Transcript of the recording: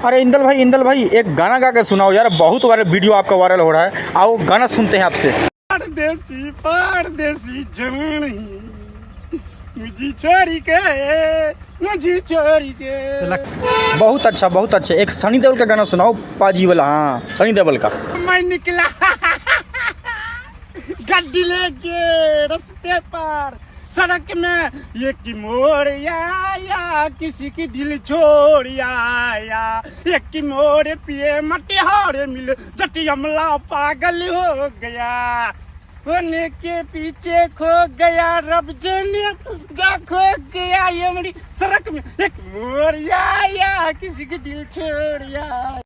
अरे इंदल भाई एक गाना गा के सुनाओ यार, बहुत वायरल वीडियो आपका वायरल हो रहा है। आओ गाना सुनते हैं आपसे। परदेसी जान मुझे छोड़ी के बहुत अच्छा। एक सनी देओल का गाना सुनाओ, पाजी वाला। हाँ, सनी देओल का। मैं निकला गड्डी लेके रास्ते पर, सड़क में ये की मोड़ या किसी की दिल छोड़ या एक की मोड़ पिए मटिहारे मिले जटी अमला पागल हो गया, होने के पीछे खो गया, रब जाने जा खो गया, ये मेरी सड़क में एक मोड़ या किसी की दिल छोड़ या।